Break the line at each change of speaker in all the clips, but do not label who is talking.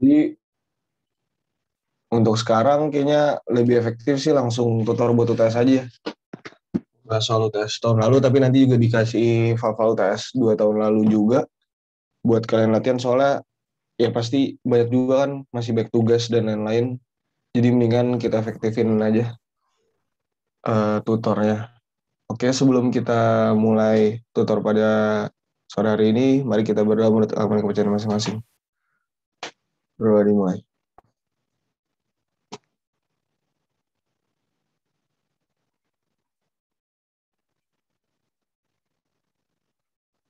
Jadi untuk sekarang kayaknya lebih efektif sih langsung tutor buat UTS aja. Nggak soal UTS tahun lalu, tapi nanti juga dikasih Fafal UTS 2 tahun lalu juga buat kalian latihan soalnya ya pasti banyak juga kan masih back tugas dan lain-lain. Jadi mendingan kita efektifin aja tutornya. Oke, sebelum kita mulai tutor pada sore hari ini, mari kita berdoa menurut amal kepercayaan masing-masing. Berdoa dimulai.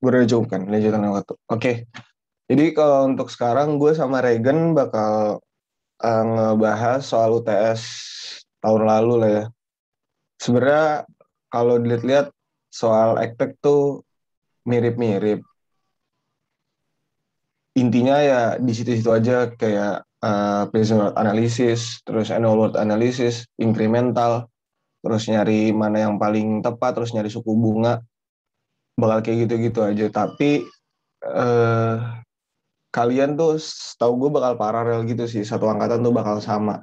Berdoa cukup kan, lanjutan waktu. Oke, jadi kalau untuk sekarang gue sama Regan bakal ngebahas soal UTS tahun lalu lah ya. Sebenarnya kalau dilihat-lihat soal ektek tuh mirip-mirip. Intinya ya di situ-situ aja kayak present worth analysis, terus annual worth analysis, incremental, terus nyari mana yang paling tepat, terus nyari suku bunga, bakal kayak gitu-gitu aja. Tapi eh, kalian tuh setahu gue bakal paralel gitu sih, satu angkatan tuh bakal sama.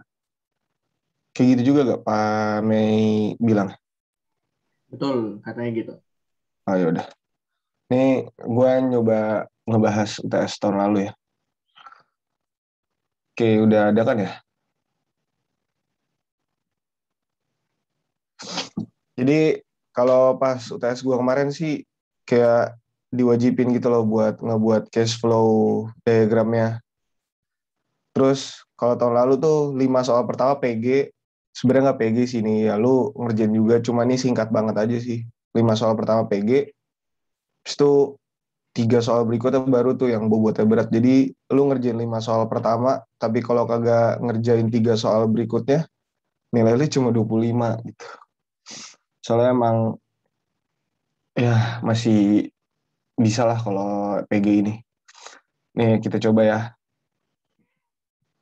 Kayak gitu juga gak Pak Mei bilang?
Betul, katanya gitu.
Oh ya udah. Nih gue nyoba ngebahas UTS tahun lalu ya. Oke, udah ada kan ya? Jadi kalau pas UTS gue kemarin sih kayak diwajibin gitu loh buat ngebuat cash flow diagramnya. Terus kalau tahun lalu tuh 5 soal pertama PG, sebenarnya nggak PG sih ini ya lu ngerjain juga, cuma ini singkat banget aja sih. 5 soal pertama PG, terus itu 3 soal berikutnya baru tuh yang bobotnya berat. Jadi lu ngerjain 5 soal pertama, tapi kalau kagak ngerjain 3 soal berikutnya, nilai lu cuma 25 gitu. Soalnya emang ya masih bisa lah kalau PG ini. Nih kita coba ya.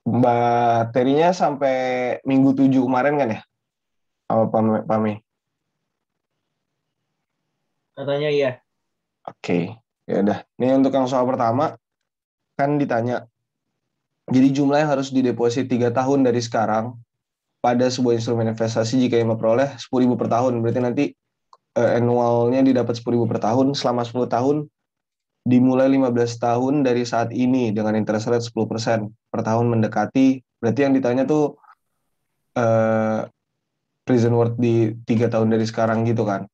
Materinya sampai minggu 7 kemarin kan ya? Sama Pame.
Katanya iya.
Oke, ya udah. Nih untuk yang soal pertama kan ditanya. Jadi jumlah yang harus dideposit 3 tahun dari sekarang pada sebuah instrumen investasi jika yang memperoleh 10.000 per tahun. Berarti nanti annualnya didapat 10.000 per tahun selama 10 tahun dimulai 15 tahun dari saat ini dengan interest rate 10% per tahun mendekati. Berarti yang ditanya tuh eh, prison worth di 3 tahun dari sekarang gitu kan.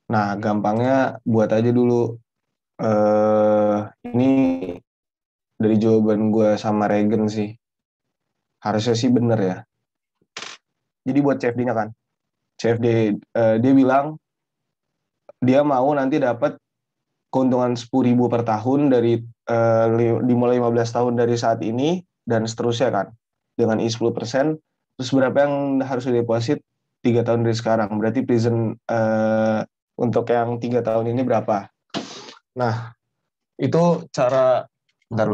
Nah, gampangnya buat aja dulu eh ini dari jawaban gue sama Regen sih. Harusnya sih bener ya. Jadi buat CFD-nya kan. CFD dia bilang dia mau nanti dapat keuntungan 10.000 per tahun dari dimulai 15 tahun dari saat ini dan seterusnya kan. Dengan I 10%, terus berapa yang harus dideposit 3 tahun dari sekarang. Berarti prison untuk yang 3 tahun ini berapa. Nah, itu bentar,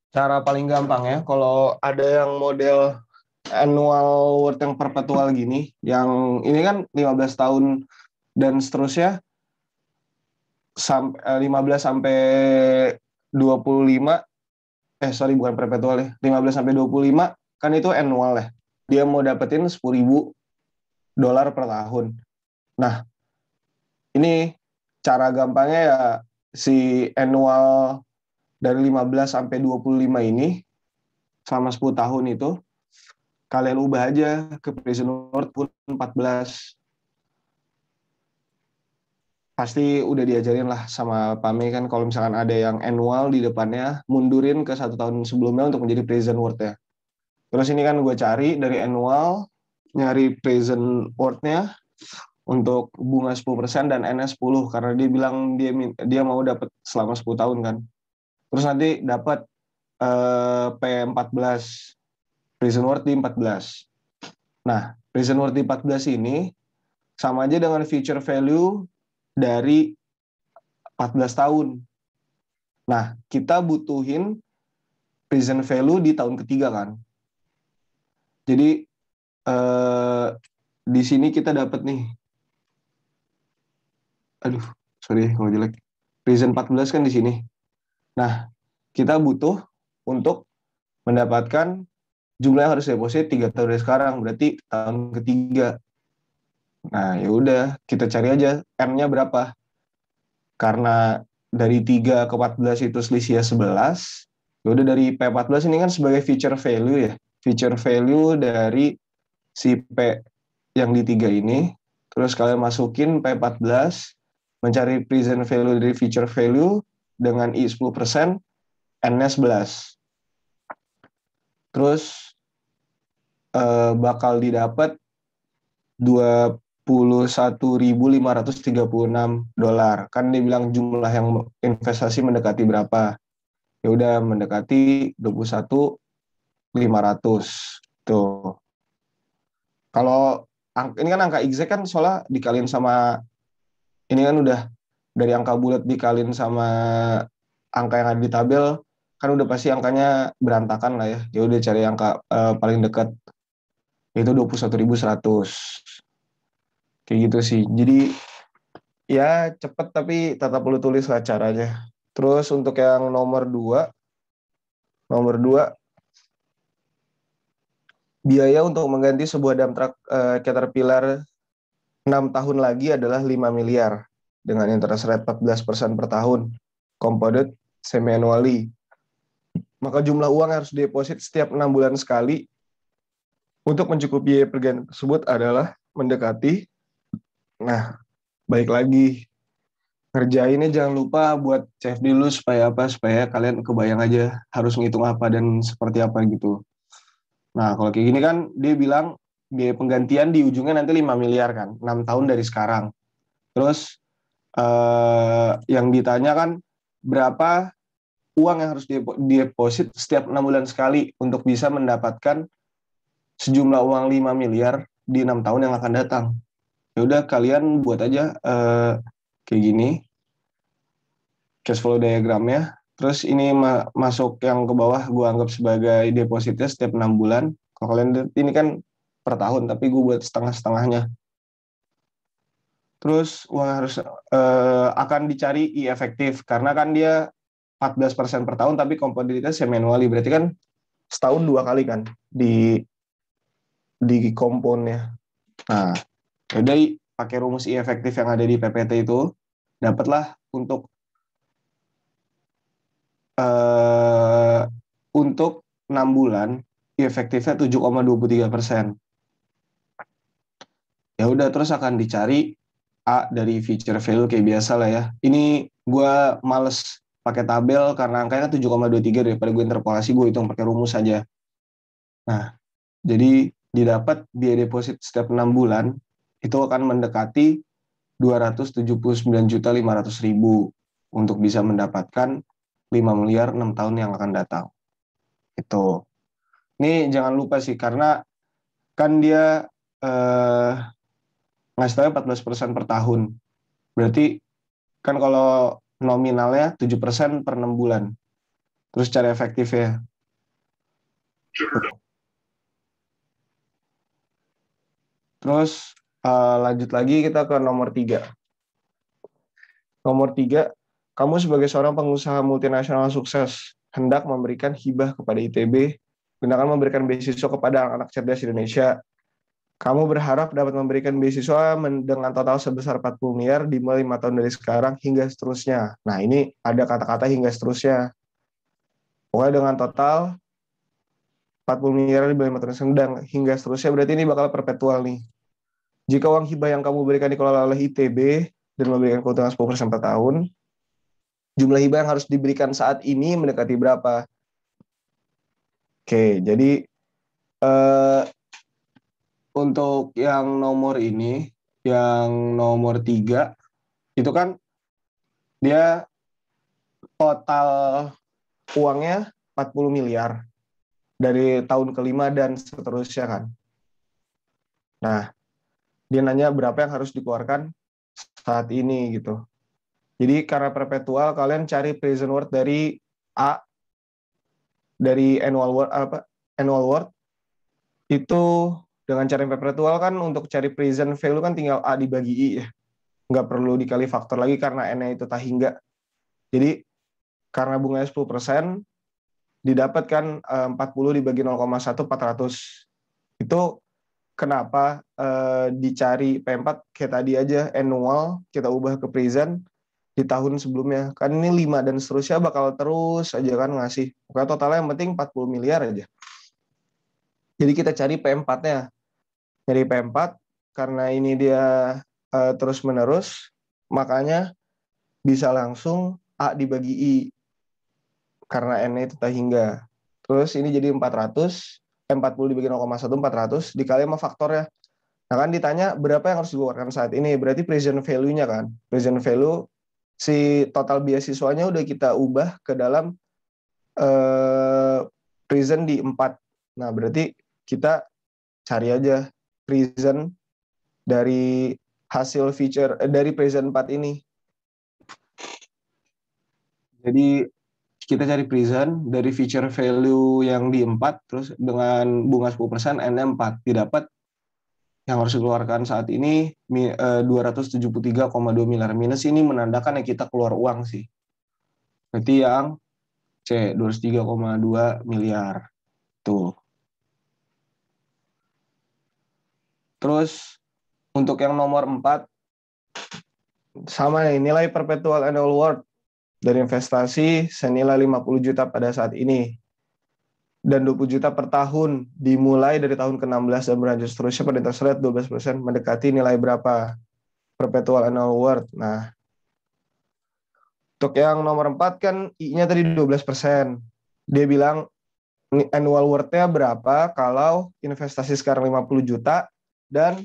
cara paling gampang ya. Kalau ada yang model annual worth yang perpetual gini, yang ini kan 15 tahun dan seterusnya, 15 sampai 25, sorry bukan perpetual ya, 15 sampai 25 kan itu annual ya. Dia mau dapetin 10.000 dolar per tahun. Nah, ini cara gampangnya ya si annual dari 15 sampai 25 ini selama 10 tahun itu kalian ubah aja ke prison worth pun 14. Pasti udah diajarin lah sama Pame kan kalau misalkan ada yang annual di depannya mundurin ke 1 tahun sebelumnya untuk menjadi present worth ya. Terus ini kan gue cari dari annual nyari present worth-nya untuk bunga 10% dan NS 10 karena dia bilang dia mau dapat selama 10 tahun kan. Terus nanti dapat P14 present worth di 14. Nah, present worth di 14 ini sama aja dengan future value dari 14 tahun. Nah, kita butuhin present value di tahun ketiga kan. Jadi di sini kita dapat nih, aduh, sorry kalau jelek. present 14 kan di sini. Nah, kita butuh untuk mendapatkan jumlah yang harus deposit 3 tahun dari sekarang, berarti tahun ketiga. Nah, ya udah, kita cari aja M-nya berapa. Karena dari 3 ke 14 itu selisihnya 11, ya udah dari P14 ini kan sebagai future value ya. Future value dari si P yang di 3 ini, terus kalian masukin P14, mencari present value dari future value dengan I 10%, N-nya 11. Terus bakal didapat $21.536. Kan dia bilang jumlah yang investasi mendekati berapa? Ya udah mendekati 21.500. Tuh. Kalau ini kan angka exact kan soalnya dikaliin sama ini kan udah dari angka bulat dikaliin sama angka yang ada di tabel kan udah pasti angkanya berantakan lah ya. Ya udah cari angka paling dekat yaitu 21.100. Kayak gitu sih. Jadi ya cepet tapi tetap perlu tulis lah caranya. Terus untuk yang nomor dua biaya untuk mengganti sebuah dump truck Caterpillar 6 tahun lagi adalah 5 miliar dengan interest rate 14% per tahun, compounded semi-annually. Maka jumlah uang yang harus deposit setiap 6 bulan sekali untuk mencukupi biaya pergantian tersebut adalah mendekati, nah, baik lagi, ngerjainnya jangan lupa buat save dulu supaya apa? Supaya kalian kebayang aja harus ngitung apa dan seperti apa gitu. Nah, kalau kayak gini kan dia bilang biaya penggantian di ujungnya nanti 5 miliar kan, 6 tahun dari sekarang. Terus yang ditanya kan berapa uang yang harus deposit setiap 6 bulan sekali untuk bisa mendapatkan sejumlah uang 5 miliar di 6 tahun yang akan datang. Ya udah kalian buat aja kayak gini cash flow diagramnya. Terus ini masuk yang ke bawah gue anggap sebagai depositnya setiap 6 bulan. Kalau kalian ini kan per tahun, tapi gue buat setengah-setengahnya. Terus uang harus akan dicari I efektif karena kan dia 14% per tahun tapi komponentitas semi-annually. Berarti kan setahun 2 kali kan di komponnya. Nah, udah pakai rumus I efektif yang ada di PPT itu, dapatlah untuk 6 bulan I efektifnya 7,23%. Ya udah terus akan dicari A dari future value kayak biasa lah ya. Ini gue males pakai tabel karena angkanya 7,23 daripada gue interpolasi gue hitung pakai rumus aja. Nah, jadi didapat biaya deposit setiap 6 bulan itu akan mendekati 279.500.000 untuk bisa mendapatkan 5 miliar 6 tahun yang akan datang. Itu. Ini jangan lupa sih karena kan dia ngasih tahu 14% per tahun. Berarti kan kalau nominalnya 7% per 6 bulan. Terus cara efektifnya. Terus lanjut lagi kita ke nomor 3. Nomor 3, kamu sebagai seorang pengusaha multinasional sukses hendak memberikan hibah kepada ITB, gunakan memberikan beasiswa kepada anak-anak cerdas Indonesia. Kamu berharap dapat memberikan beasiswa dengan total sebesar 40 miliar dimulai 5 tahun dari sekarang hingga seterusnya. Nah, ini ada kata-kata hingga seterusnya. Pokoknya dengan total 40 miliar dimulai 5 tahun sedang hingga seterusnya berarti ini bakal perpetual nih. Jika uang hibah yang kamu berikan dikelola oleh ITB dan memberikan keuntungan 10% per tahun, jumlah hibah yang harus diberikan saat ini mendekati berapa? Oke, jadi untuk yang nomor ini, yang nomor 3, itu kan dia total uangnya 40 miliar dari tahun kelima dan seterusnya kan. Nah, dia nanya berapa yang harus dikeluarkan saat ini gitu. Jadi karena perpetual, kalian cari present worth dari A, dari annual worth, itu dengan cara yang perpetual kan untuk cari present value kan tinggal A dibagi I ya. Nggak perlu dikali faktor lagi karena N-nya itu tak hingga. Jadi karena bunganya 10%, didapatkan 40 dibagi 0,1, 400. Itu kenapa dicari P4 kayak tadi aja, annual, kita ubah ke present di tahun sebelumnya. Kan ini 5 dan seterusnya bakal terus aja kan ngasih. Pokoknya totalnya yang penting 40 miliar aja. Jadi kita cari P4-nya. Nyari P4, karena ini dia terus-menerus, makanya bisa langsung A dibagi I. Karena N-nya itu tak hingga. Terus ini jadi 400, 40 dibagi 0,1, 400, dikali sama faktornya. Nah kan ditanya berapa yang harus dikeluarkan saat ini, berarti present value-nya kan. Present value, si total beasiswanya udah kita ubah ke dalam present di 4. Nah berarti kita cari aja present dari hasil feature, dari present 4 ini. Jadi kita cari present dari feature value yang di 4, terus dengan bunga 10%, N-nya 4. Didapat yang harus dikeluarkan saat ini 273,2 miliar. Minus ini menandakan yang kita keluar uang sih. Berarti yang C, 203,2 miliar. Tuh. Terus untuk yang nomor 4, sama nih, nilai perpetual annual worth dari investasi senilai 50 juta pada saat ini. Dan 20 juta per tahun dimulai dari tahun ke-16 dan berlanjut seterusnya pada interest rate 12%, mendekati nilai berapa? Perpetual annual worth. Nah, untuk yang nomor 4 kan I-nya tadi 12%. Dia bilang annual worth-nya berapa kalau investasi sekarang 50 juta dan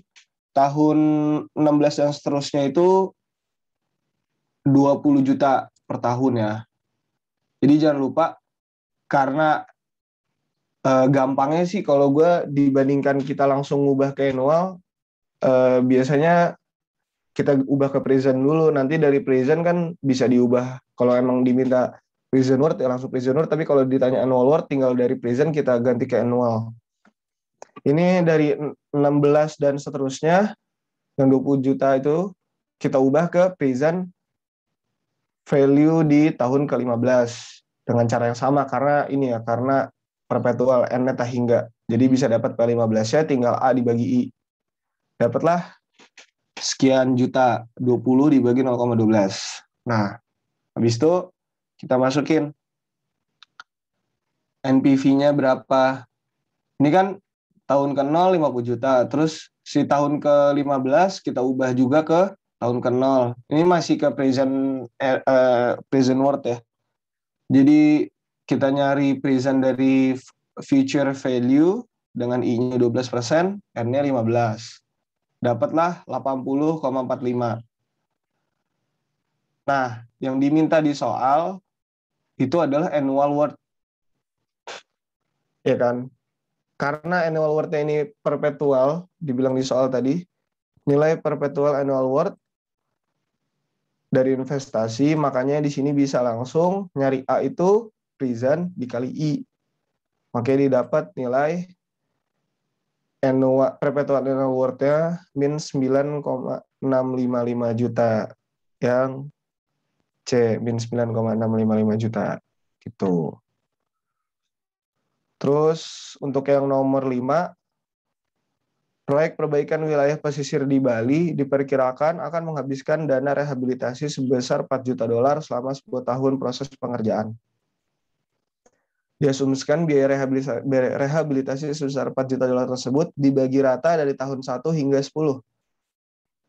tahun 16 dan seterusnya itu 20 juta per tahun ya. Jadi jangan lupa, karena gampangnya sih kalau gue dibandingkan kita langsung ngubah ke annual, biasanya kita ubah ke present dulu. Nanti dari present kan bisa diubah. Kalau emang diminta present worth ya langsung present worth, tapi kalau ditanya annual worth tinggal dari present kita ganti ke annual. Ini dari 16 dan seterusnya, yang 20 juta itu kita ubah ke present value di tahun ke-15 dengan cara yang sama, karena ini ya, karena perpetual N-nya tak hingga. Jadi bisa dapat P15-nya tinggal A dibagi I. Dapatlah sekian juta, 20 dibagi 0,12. Nah, habis itu kita masukin NPV-nya berapa. Ini kan tahun ke-0 50 juta, terus si tahun ke-15 kita ubah juga ke tahun ke-0. Ini masih ke present worth ya. Jadi kita nyari present dari future value dengan I-nya 12%, N-nya 15. Dapatlah 80,45. Nah, yang diminta di soal itu adalah annual worth. Ya kan? Karena annual worth-nya ini perpetual, dibilang di soal tadi, nilai perpetual annual worth dari investasi, makanya di sini bisa langsung nyari A itu present dikali I. Makanya didapat nilai perpetual annual worth-nya min 9,655 juta. Yang C, min 9,655 juta. Gitu. Terus untuk yang nomor 5, proyek perbaikan wilayah pesisir di Bali diperkirakan akan menghabiskan dana rehabilitasi sebesar 4 juta dolar selama 10 tahun proses pengerjaan. Diasumsikan biaya rehabilitasi sebesar 4 juta dolar tersebut dibagi rata dari tahun 1 hingga 10.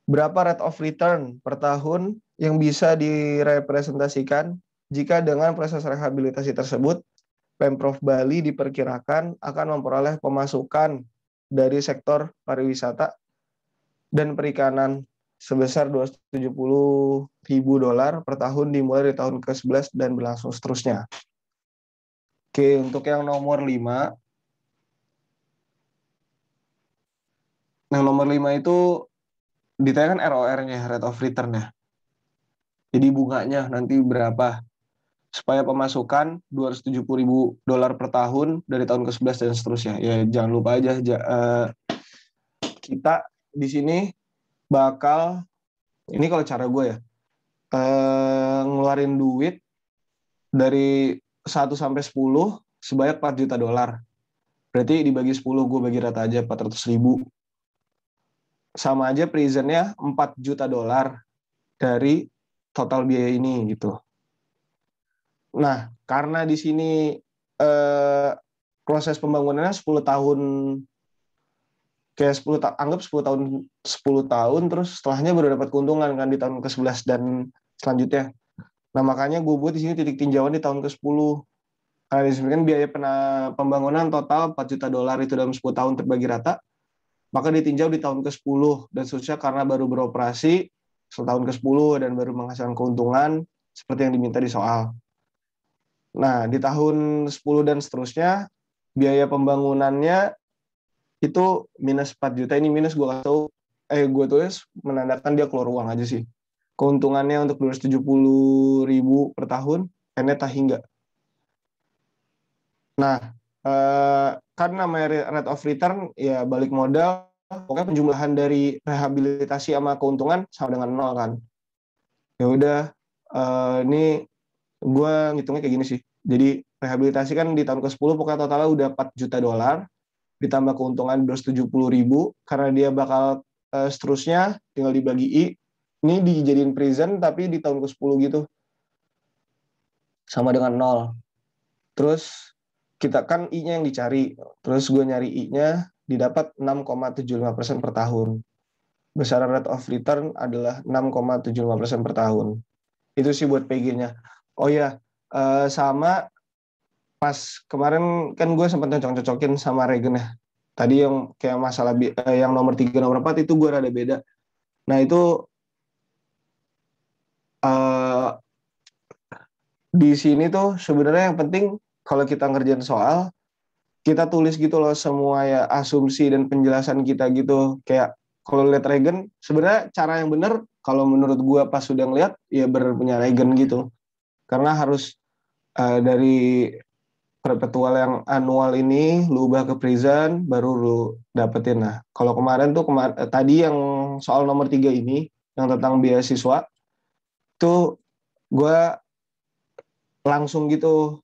Berapa rate of return per tahun yang bisa direpresentasikan jika dengan proses rehabilitasi tersebut Pemprov Bali diperkirakan akan memperoleh pemasukan dari sektor pariwisata dan perikanan sebesar 270.000 dolar per tahun dimulai dari tahun ke-11 dan berlangsung seterusnya. Oke, untuk yang nomor 5. Yang nomor 5 itu ditanyakan ROR-nya, rate of return-nya. Jadi bunganya nanti berapa? Supaya pemasukan 270.000 dolar per tahun dari tahun ke-11 dan seterusnya. Ya jangan lupa aja kita di sini bakal, ini kalau cara gue ya, ngeluarin duit dari 1 sampai 10 sebanyak 4 juta dolar. Berarti dibagi 10, gue bagi rata aja 400.000. Sama aja prisonnya 4 juta dolar dari total biaya ini gitu. Nah, karena di sini proses pembangunannya 10 tahun, kayak 10 anggap 10 tahun terus setelahnya baru dapat keuntungan kan di tahun ke-11 dan selanjutnya. Nah, makanya gue buat di sini titik tinjauan di tahun ke-10. Karena di sini kan biaya pembangunan total 4 juta dolar itu dalam 10 tahun terbagi rata, maka ditinjau di tahun ke-10 dan seterusnya karena baru beroperasi setahun ke-10 dan baru menghasilkan keuntungan seperti yang diminta di soal. Nah, di tahun 10 dan seterusnya biaya pembangunannya itu minus 4 juta. Ini minus gue tulis menandakan dia keluar uang aja sih. Keuntungannya untuk 270.000 per tahun, net hingga. Nah, kan namanya rate of return ya balik modal, pokoknya penjumlahan dari rehabilitasi sama keuntungan sama dengan 0 kan. Ya udah, ini gue ngitungnya kayak gini sih. Jadi rehabilitasi kan di tahun ke-10 pokoknya totalnya udah 4 juta dolar, ditambah keuntungan 270.000, karena dia bakal seterusnya tinggal dibagi I. Ini dijadiin present tapi di tahun ke-10 gitu. Sama dengan 0. Terus kita kan I-nya yang dicari. Terus gue nyari I-nya didapat 6,75% per tahun. Besaran rate of return adalah 6,75% per tahun. Itu sih buat PG-nya. Oh ya, sama pas kemarin kan gue sempat cocok-cocokin sama Regen ya. Tadi yang kayak masalah yang nomor 3, nomor 4 itu gue rada beda. Nah itu di sini tuh sebenarnya yang penting kalau kita ngerjain soal, kita tulis gitu loh semua ya asumsi dan penjelasan kita gitu. Kayak kalau lihat Regen, sebenarnya cara yang benar kalau menurut gue pas sudah ngeliat ya punya Regen gitu. Karena harus dari perpetual yang annual ini lu ubah ke present baru lu dapetin. Nah, kalau kemarin tuh tadi yang soal nomor 3 ini yang tentang beasiswa tuh gue langsung gitu.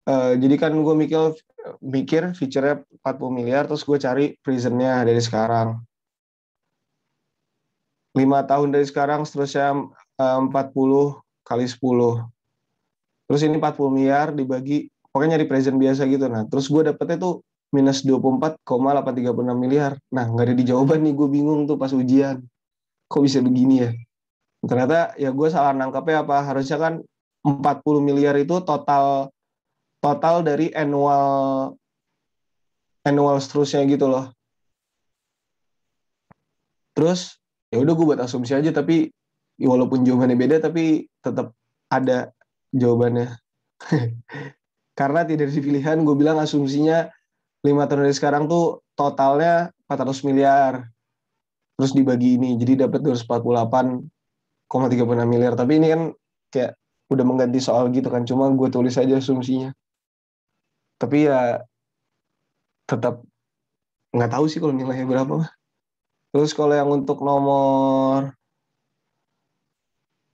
Jadi kan gue mikir feature-nya 40 miliar terus gue cari present-nya dari sekarang. 5 tahun dari sekarang seterusnya 40 kali 10. Terus ini 40 miliar dibagi, pokoknya nyari present biasa gitu. Nah, terus gue dapetnya tuh minus 24,836 miliar. Nah, nggak ada di jawaban nih, gue bingung tuh pas ujian. Kok bisa begini ya? Ternyata ya gue salah nangkapnya apa, harusnya kan 40 miliar itu total total dari annual seterusnya gitu loh. Terus ya udah gue buat asumsi aja, tapi ya walaupun jawabannya beda tapi tetap ada jawabannya. Karena tidak ada pilihan, gue bilang asumsinya 5 tahun dari sekarang tuh totalnya 400 miliar. Terus dibagi ini, jadi dapat 248,36 miliar. Tapi ini kan kayak udah mengganti soal gitu kan, cuma gue tulis aja asumsinya. Tapi ya tetap nggak tahu sih kalau nilainya berapa. Terus kalau yang untuk nomor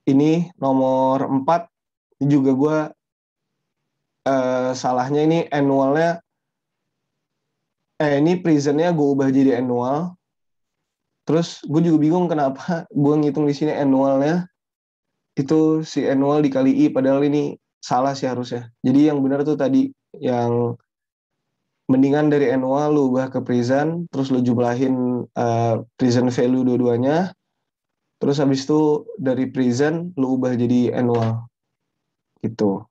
4 juga gue salahnya ini annualnya, ini presentnya gue ubah jadi annual. Terus gue juga bingung kenapa gue ngitung di sini annualnya itu si annual dikali I, padahal ini salah sih harusnya. Jadi yang benar tuh tadi yang mendingan dari annual lu ubah ke present, terus lu jumlahin present value dua-duanya, terus habis itu dari present lu ubah jadi annual gitu.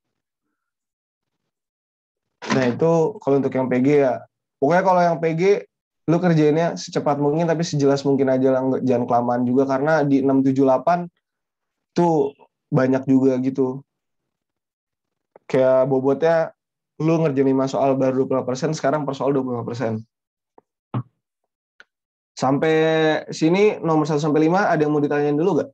Nah itu kalau untuk yang PG ya. Pokoknya kalau yang PG lu kerjainnya secepat mungkin tapi sejelas mungkin aja lah, jangan kelamaan juga karena di 678 tuh banyak juga gitu. Kayak bobotnya lu ngerjain 5 soal baru 20%, sekarang per soal 25%. Sampai sini nomor 1 sampai 5 ada yang mau ditanyain dulu gak?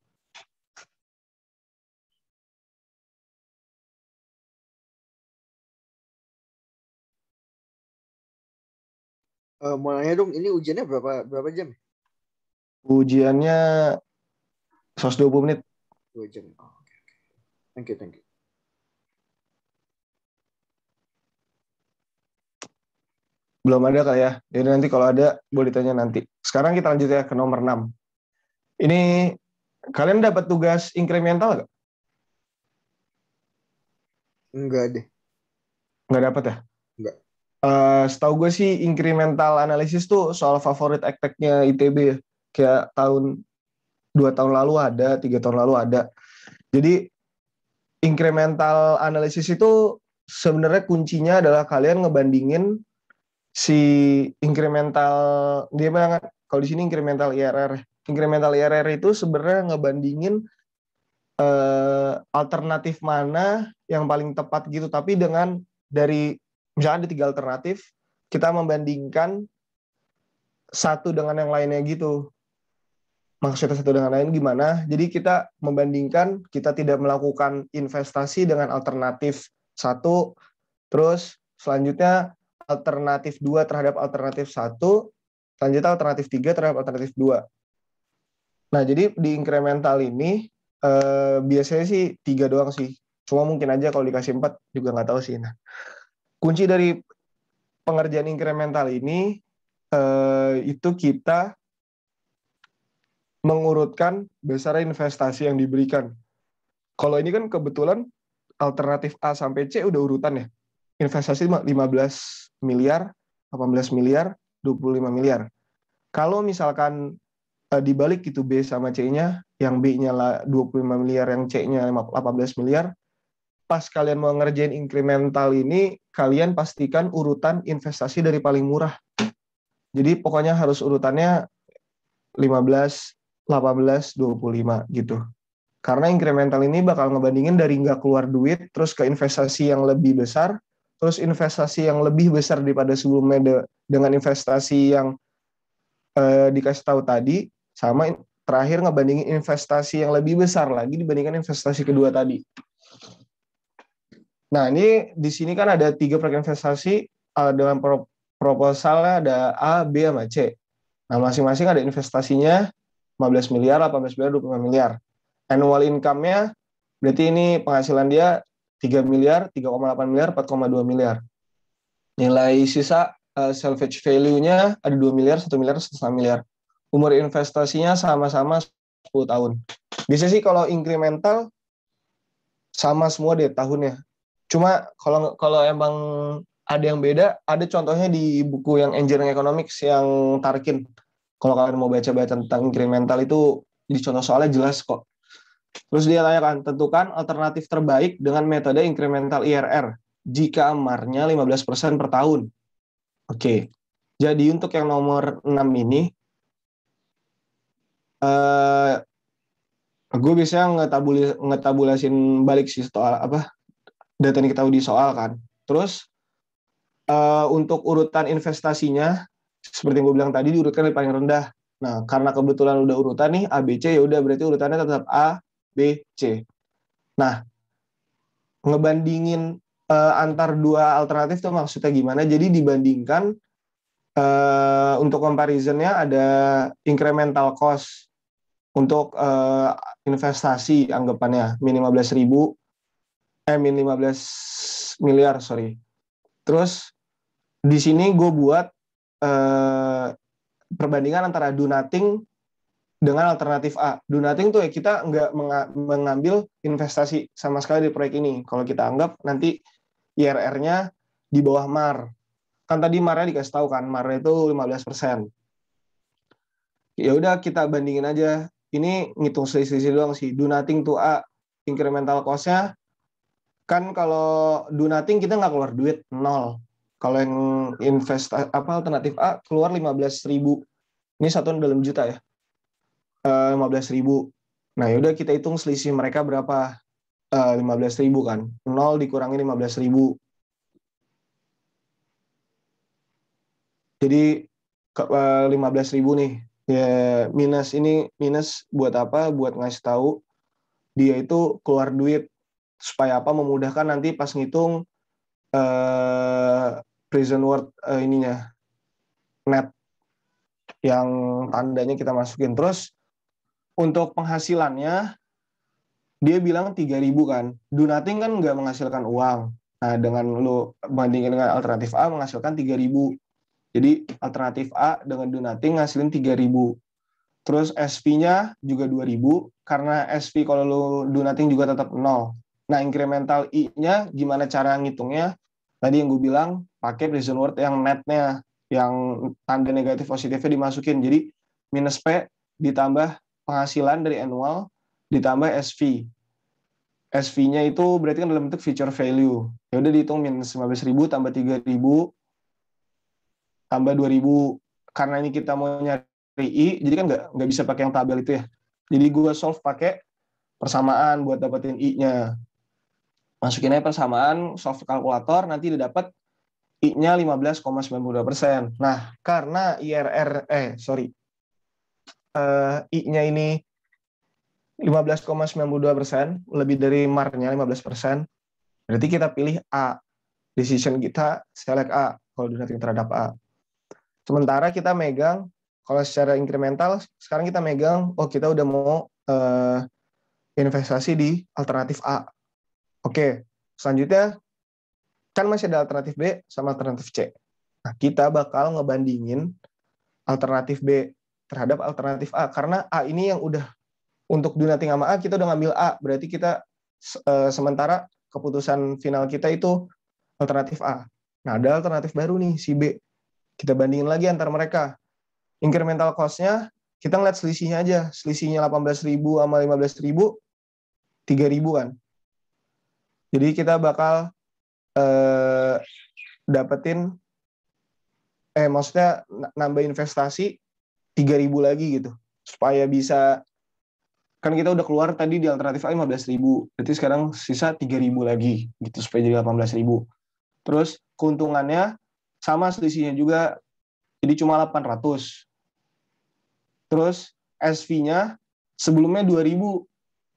Mau nanya dong, ini ujiannya berapa jam?
Ujiannya 120 menit.
2 jam. Oh, oke. Thank you.
Belum ada kali ya. Jadi nanti kalau ada boleh ditanya nanti. Sekarang kita lanjut ya ke nomor 6. Ini kalian dapat tugas inkremental nggak?
Enggak deh.
Nggak dapat ya?
Enggak.
Setahu gue sih incremental analysis tuh soal favorit ekteknya ITB ya. Kayak 2 tahun lalu ada, 3 tahun lalu ada. Jadi incremental analysis itu sebenarnya kuncinya adalah kalian ngebandingin si incremental, dia bilang kalau di sini incremental IRR. Incremental IRR itu sebenarnya ngebandingin alternatif mana yang paling tepat gitu. Tapi dengan dari misalnya ada 3 alternatif, kita membandingkan satu dengan yang lainnya gitu. Maksudnya satu dengan lain gimana? Jadi kita membandingkan, kita tidak melakukan investasi dengan alternatif satu, terus selanjutnya alternatif dua terhadap alternatif satu, selanjutnya alternatif tiga terhadap alternatif dua. Nah, jadi di incremental ini biasanya sih 3 doang sih. Cuma mungkin aja kalau dikasih 4 juga nggak tahu sih. Nah, kunci dari pengerjaan incremental ini itu kita mengurutkan besar investasi yang diberikan. Kalau ini kan kebetulan alternatif A sampai C udah urutan ya. Investasi 15 miliar, 18 miliar, 25 miliar. Kalau misalkan dibalik itu B sama C-nya, yang B-nya 25 miliar, yang C-nya 18 miliar, pas kalian mau ngerjain incremental ini, kalian pastikan urutan investasi dari paling murah. Jadi pokoknya harus urutannya 15, 18, 25 gitu. Karena incremental ini bakal ngebandingin dari nggak keluar duit, terus ke investasi yang lebih besar, terus investasi yang lebih besar daripada sebelumnya dengan investasi yang dikasih tahu tadi, sama terakhir ngebandingin investasi yang lebih besar lagi dibandingkan investasi kedua tadi. Nah, ini di sini kan ada 3 proyek investasi dengan proposalnya ada A, B, sama C. Nah, masing-masing ada investasinya 15 miliar, 18 miliar, 25 miliar. Annual income-nya berarti ini penghasilan dia 3 miliar, 3,8 miliar, 4,2 miliar. Nilai sisa salvage value-nya ada 2 miliar, 1 miliar, 1,5 miliar. Umur investasinya sama-sama 10 tahun. Biasanya sih kalau incremental sama semua deh tahunnya. Cuma kalau emang ada yang beda, ada contohnya di buku yang Engineering Economics yang Tarkin. Kalau kalian mau baca-baca tentang incremental itu di contoh soalnya jelas kok. Terus dia tanyakan, tentukan alternatif terbaik dengan metode incremental IRR jika amarnya 15% per tahun. Oke. Jadi untuk yang nomor 6 ini, gue biasanya ngetabulasin balik sih soal apa data yang kita tahu di soal kan. Terus untuk urutan investasinya seperti yang gue bilang tadi diurutkan dari paling rendah. Nah, karena kebetulan udah urutan nih A, B, C, ya udah berarti urutannya tetap A, B, C. Nah, ngebandingin antar dua alternatif tuh maksudnya gimana? Jadi dibandingkan untuk comparison-nya ada incremental cost untuk investasi anggapannya min 15 miliar, sorry. Terus di sini gue buat perbandingan antara do nothing dengan alternatif A. Do nothing tuh ya kita nggak mengambil investasi sama sekali di proyek ini. Kalau kita anggap nanti IRR-nya di bawah MAR. Kan tadi MAR-nya dikasih tahu kan, MAR-nya itu 15%. Ya udah kita bandingin aja. Ini ngitung selisih doang sih. Do nothing to A, incremental cost-nya kan kalau do nothing kita nggak keluar duit, nol. Kalau yang alternatif A keluar 15.000. Ini satuan dalam juta ya. 15.000. Nah, yaudah kita hitung selisih mereka berapa? 15.000 kan. 0 dikurangi 15.000. Jadi 15.000 nih. Ya minus buat apa? Buat ngasih tahu dia itu keluar duit supaya apa? Memudahkan nanti pas ngitung prison word ininya net yang tandanya kita masukin. Terus untuk penghasilannya dia bilang 3.000 kan. Do nothing kan nggak menghasilkan uang. Nah, dengan lu bandingin dengan alternatif A menghasilkan 3.000. Jadi alternatif A dengan do nothing ngasilin 3.000. Terus SV-nya juga 2.000, karena SV kalau lu do nothing juga tetap 0. Nah, incremental I-nya gimana cara ngitungnya? Tadi yang gue bilang, pakai present worth yang netnya, yang tanda negatif positifnya dimasukin. Jadi, minus P ditambah penghasilan dari annual, ditambah SV. SV-nya itu berarti kan dalam bentuk future value. Ya udah dihitung minus 15.000 tambah 3.000 tambah 2.000. Karena ini kita mau nyari I, jadi kan nggak bisa pakai yang tabel itu ya. Jadi gue solve pakai persamaan buat dapetin I-nya. Masukin aja persamaan, solve kalkulator, nanti didapat I-nya 15,92%. Nah, karena I-nya ini 15,92%, lebih dari MAR-nya 15%, berarti kita pilih A. Decision kita select A, kalau donating terhadap A. Sementara kita megang, kalau secara incremental, sekarang kita megang, kita udah mau investasi di alternatif A. Oke, selanjutnya kan masih ada alternatif B sama alternatif C. Nah, kita bakal ngebandingin alternatif B terhadap alternatif A, karena A ini yang udah, untuk do nothing sama A, kita udah ngambil A, berarti kita sementara keputusan final kita itu alternatif A. Nah, ada alternatif baru nih, si B. Kita bandingin lagi antar mereka. Incremental cost-nya, kita ngeliat selisihnya aja. Selisihnya 18.000 sama 15.000, 3.000 kan. Jadi kita bakal dapetin, maksudnya nambah investasi 3.000 lagi gitu. Supaya bisa, kan kita udah keluar tadi di alternatif A 15.000, berarti sekarang sisa 3.000 lagi gitu supaya jadi 18.000. Terus keuntungannya sama selisihnya juga, jadi cuma 800. Terus SV-nya sebelumnya 2.000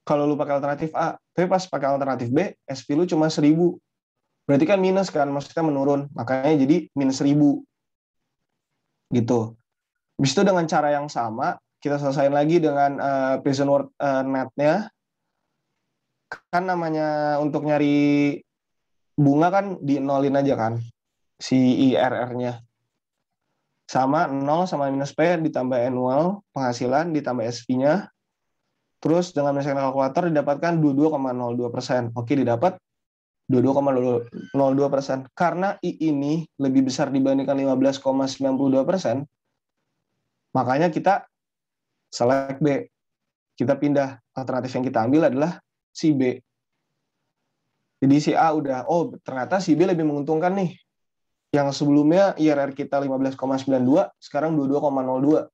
kalau lu pakai alternatif A, tapi pas pakai alternatif B, SV lu cuma 1.000. Berarti kan minus kan, maksudnya menurun, makanya jadi minus 1.000 gitu. Habis itu dengan cara yang sama, kita selesaiin lagi dengan present worth net-nya. Kan namanya untuk nyari bunga kan di nolin aja kan, si IRR-nya. Sama 0 sama minus P ditambah annual, penghasilan ditambah SV-nya. Terus dengan menggunakan kalkulator didapatkan 22,02%. Oke, didapat 22,02%. Karena I ini lebih besar dibandingkan 15,92%, makanya kita select B. Kita pindah, alternatif yang kita ambil adalah si B. Jadi si A udah, ternyata si B lebih menguntungkan nih. Yang sebelumnya IRR kita 15,92, sekarang 22,02.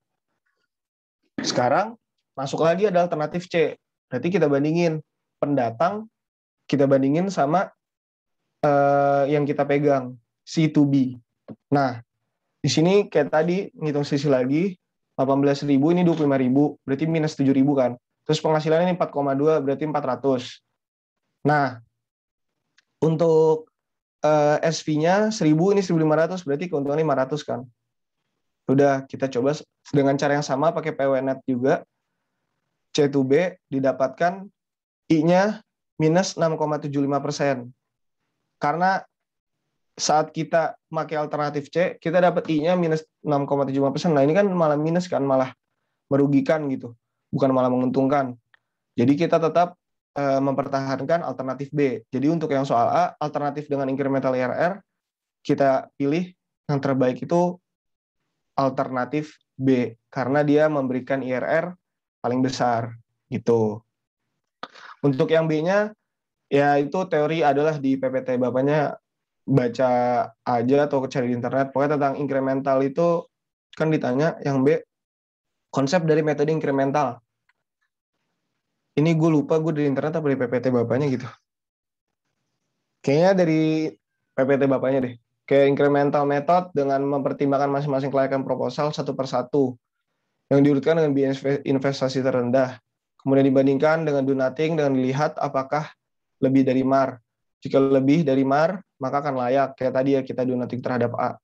Sekarang masuk lagi ada alternatif C. Berarti kita bandingin pendatang, kita bandingin sama yang kita pegang, C2B. Nah, di sini kayak tadi, ngitung sisi lagi, 18.000 ini 25.000, berarti minus 7.000 kan. Terus penghasilannya ini 4,2, berarti 400. Nah, untuk SV-nya 1.000, ini 1.500, berarti keuntungannya 500 kan. Udah, kita coba dengan cara yang sama, pakai PWNet juga. C2B didapatkan I-nya minus 6,75%. Karena saat kita pakai alternatif C, kita dapat I-nya minus 6,75%. Nah, ini kan malah minus kan, malah merugikan gitu. Bukan malah menguntungkan. Jadi kita tetap mempertahankan alternatif B. Jadi untuk yang soal A, alternatif dengan incremental IRR, kita pilih yang terbaik itu alternatif B. Karena dia memberikan IRR paling besar gitu. Untuk yang B-nya, ya itu teori adalah di PPT. Bapaknya baca aja atau cari di internet. Pokoknya tentang incremental itu kan ditanya yang B, konsep dari metode incremental. Ini gue lupa, gue dari internet apa dari PPT bapaknya gitu. Kayaknya dari PPT bapaknya deh. Kayak incremental method dengan mempertimbangkan masing-masing kelayakan proposal satu persatu. Yang diurutkan dengan biaya investasi terendah. Kemudian dibandingkan dengan do nothing, dengan dilihat apakah lebih dari MAR. Jika lebih dari MAR, maka akan layak. Kayak tadi ya, kita do nothing terhadap A.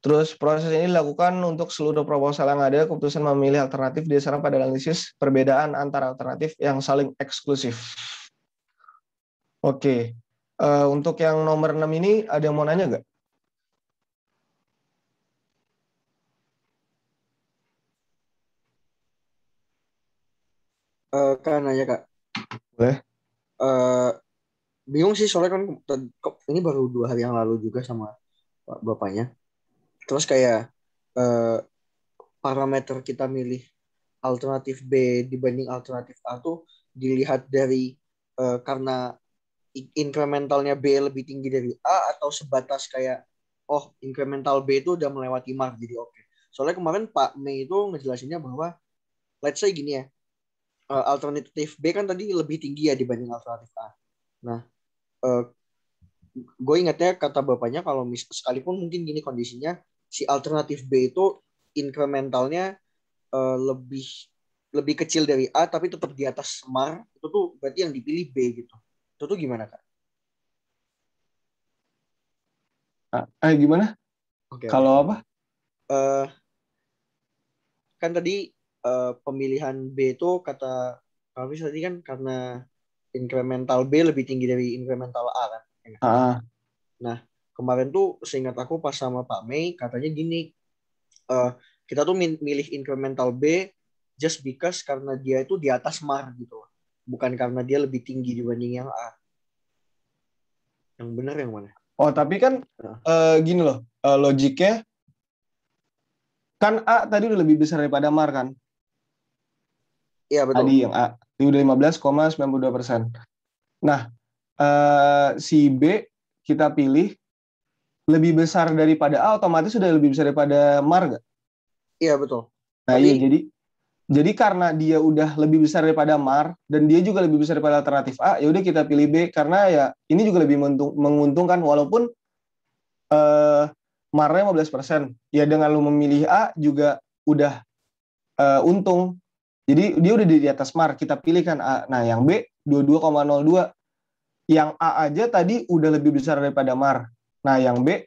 Terus proses ini dilakukan untuk seluruh proposal yang ada, keputusan memilih alternatif didasarkan pada analisis perbedaan antara alternatif yang saling eksklusif. Oke, untuk yang nomor 6 ini ada yang mau nanya nggak?
Kak nanya Kak.
Boleh?
Eh bingung sih soalnya kan ini baru 2 hari yang lalu juga sama bapaknya. Terus kayak eh, parameter kita milih alternatif B dibanding alternatif A tuh dilihat dari karena incrementalnya B lebih tinggi dari A atau sebatas kayak oh incremental B itu udah melewati mark jadi oke. Soalnya kemarin Pak Mei itu ngejelasinnya bahwa let's say gini ya, alternatif B kan tadi lebih tinggi ya dibanding alternatif A. Nah, uh, gue ingatnya kata bapaknya kalau sekalipun mungkin gini kondisinya si alternatif B itu incrementalnya lebih lebih kecil dari A tapi tetap di atas Semar itu tuh berarti yang dipilih B gitu. Itu tuh gimana Kak?
Gimana?
Oke oke.
Kalau apa?
Eh kan tadi pemilihan B itu kata Kamis tadi kan karena incremental B lebih tinggi dari incremental A kan. Ya.
Ah,
Nah kemarin tuh seingat aku pas sama Pak Mei katanya gini, eh, kita tuh milih incremental B just because karena dia itu di atas Mar gitu loh. Bukan karena dia lebih tinggi dibanding yang A. Yang benar yang mana?
oh tapi kan
Nah,
gini loh, logiknya kan A tadi udah lebih besar daripada Mar kan?
iya betul.
Tadi yang A, itu udah 15,92%. Nah, si B kita pilih lebih besar daripada A, otomatis sudah lebih besar daripada Mar nggak?
Iya betul.
Nah
Tapi
iya, jadi karena dia udah lebih besar daripada Mar dan dia juga lebih besar daripada alternatif A, ya udah kita pilih B karena ya ini juga lebih menguntungkan walaupun eh, Marnya 15%. Ya dengan lu memilih A juga udah untung. Jadi dia udah di atas Mar, kita pilih kan A. Nah, yang B 22,02. Yang A aja tadi udah lebih besar daripada Mar. Nah, yang B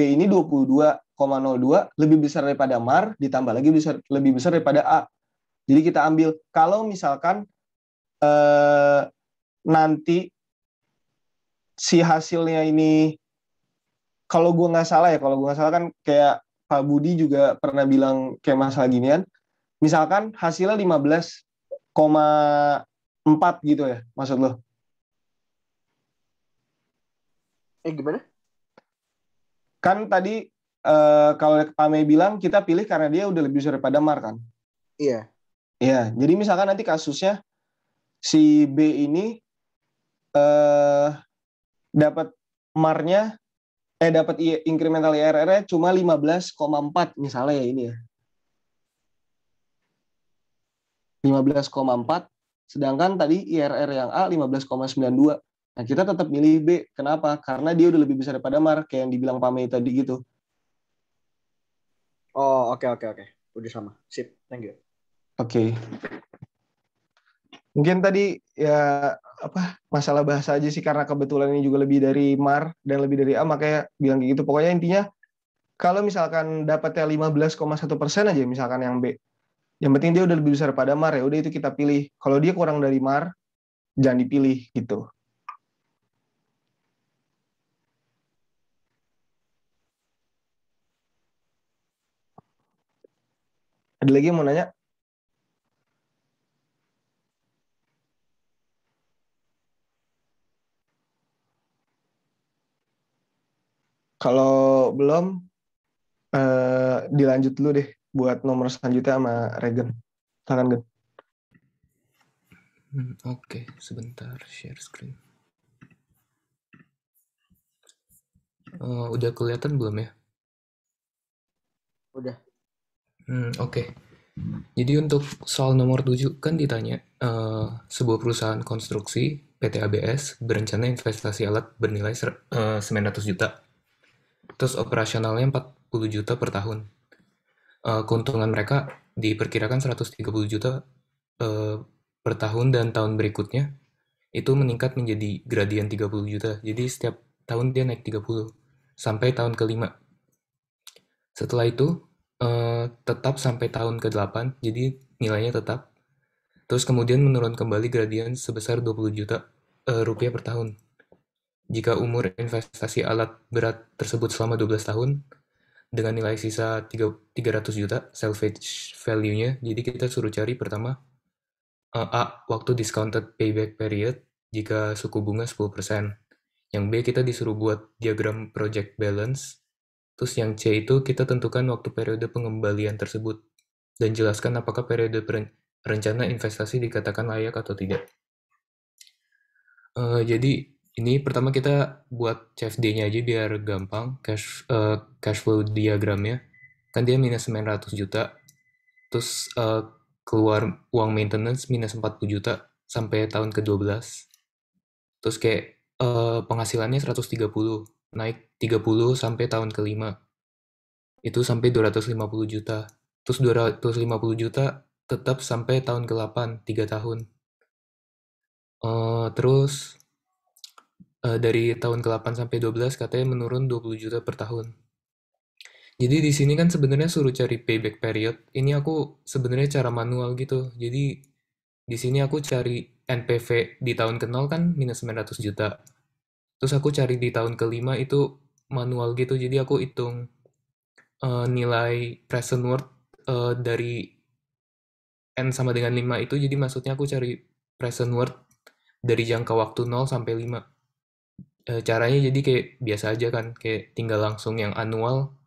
ini 22,02 lebih besar daripada Mar, ditambah lagi lebih besar daripada A. Jadi kita ambil kalau misalkan nanti si hasilnya ini, kalau gue nggak salah kan kayak Pak Budi juga pernah bilang kayak masalah ginian, misalkan hasilnya 15,4 gitu ya, maksud lo?
gimana?
Kan tadi kalau Pak Mei bilang kita pilih karena dia udah lebih besar daripada Mar kan?
Iya.
Iya, jadi misalkan nanti kasusnya si B ini eh, dapat Marnya dapat incremental IRR-nya cuma 15,4 misalnya ya ini ya. 15,4 sedangkan tadi IRR yang A 15,92. Nah, kita tetap milih B. Kenapa? Karena dia udah lebih besar daripada Mar kayak yang dibilang Pak Mei tadi gitu.
Oh, oke oke oke. Udah sama. Sip. Thank you.
Oke. Mungkin tadi ya apa masalah bahasa aja sih karena kebetulan ini juga lebih dari Mar dan lebih dari A makanya bilang kayak gitu. Pokoknya intinya kalau misalkan dapatnya 15,1% aja misalkan yang B. Yang penting dia udah lebih besar pada Mar ya udah itu kita pilih. Kalau dia kurang dari Mar jangan dipilih gitu. Ada lagi yang mau nanya? Kalau belum dilanjut dulu deh buat nomor selanjutnya sama Regen. Silakan Gen.
Oke, sebentar share screen. Udah kelihatan belum ya?
Udah.
Oke. Jadi untuk soal nomor 7 kan ditanya, sebuah perusahaan konstruksi PT ABS berencana investasi alat bernilai 900 juta, terus operasionalnya 40 juta per tahun. Keuntungan mereka diperkirakan 130 juta per tahun dan tahun berikutnya itu meningkat menjadi gradien 30 juta. Jadi setiap tahun dia naik 30 sampai tahun kelima. Setelah itu tetap sampai tahun ke-8, jadi nilainya tetap. Terus kemudian menurun kembali gradien sebesar 20 juta rupiah per tahun. Jika umur investasi alat berat tersebut selama 12 tahun, dengan nilai sisa 300 juta salvage value-nya, jadi kita suruh cari pertama A. Waktu discounted payback period jika suku bunga 10%. Yang B, kita disuruh buat diagram project balance. Terus yang C itu kita tentukan waktu periode pengembalian tersebut. Dan jelaskan apakah periode rencana investasi dikatakan layak atau tidak. Jadi ini pertama kita buat CFD-nya aja biar gampang, cash flow diagramnya. Kan dia minus 900 juta, terus keluar uang maintenance minus 40 juta sampai tahun ke-12. Terus kayak penghasilannya 130, naik 30 sampai tahun ke-5. Itu sampai 250 juta. Terus 250 juta tetap sampai tahun ke-8, 3 tahun. Terus dari tahun ke-8 sampai 12 katanya menurun 20 juta per tahun. Jadi di sini kan sebenarnya suruh cari payback period. Ini aku sebenarnya cara manual gitu. Jadi di sini aku cari NPV di tahun ke-0 kan minus 900 juta. Terus aku cari di tahun ke-5 itu manual gitu. Jadi aku hitung nilai present worth dari N sama dengan 5 itu. Jadi maksudnya aku cari present worth dari jangka waktu 0 sampai 5. Caranya jadi kayak biasa aja kan. Kayak tinggal langsung yang annual